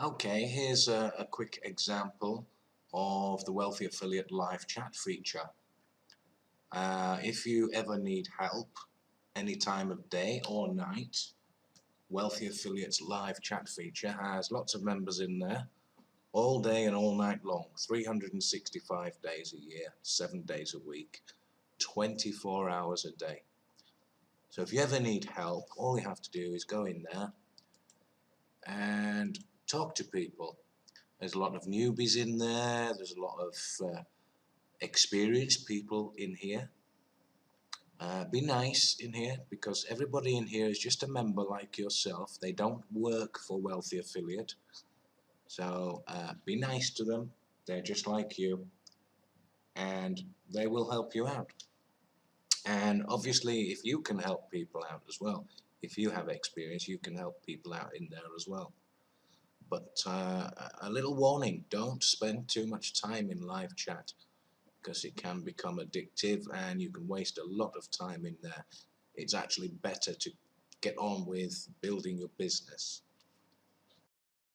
Okay, here's a quick example of the Wealthy Affiliate live chat feature. If you ever need help any time of day or night, Wealthy Affiliates live chat feature has lots of members in there all day and all night long, 365 days a year, 7 days a week, 24 hours a day. So if you ever need help, all you have to do is go in there and talk to people. There's a lot of newbies in there, there's a lot of experienced people in here. Be nice in here, because everybody in here is just a member like yourself. They don't work for Wealthy Affiliate. So be nice to them. They're just like you, and they will help you out. And obviously, if you can help people out as well, if you have experience, you can help people out in there as well. But a little warning, don't spend too much time in live chat, because it can become addictive and you can waste a lot of time in there. It's actually better to get on with building your business.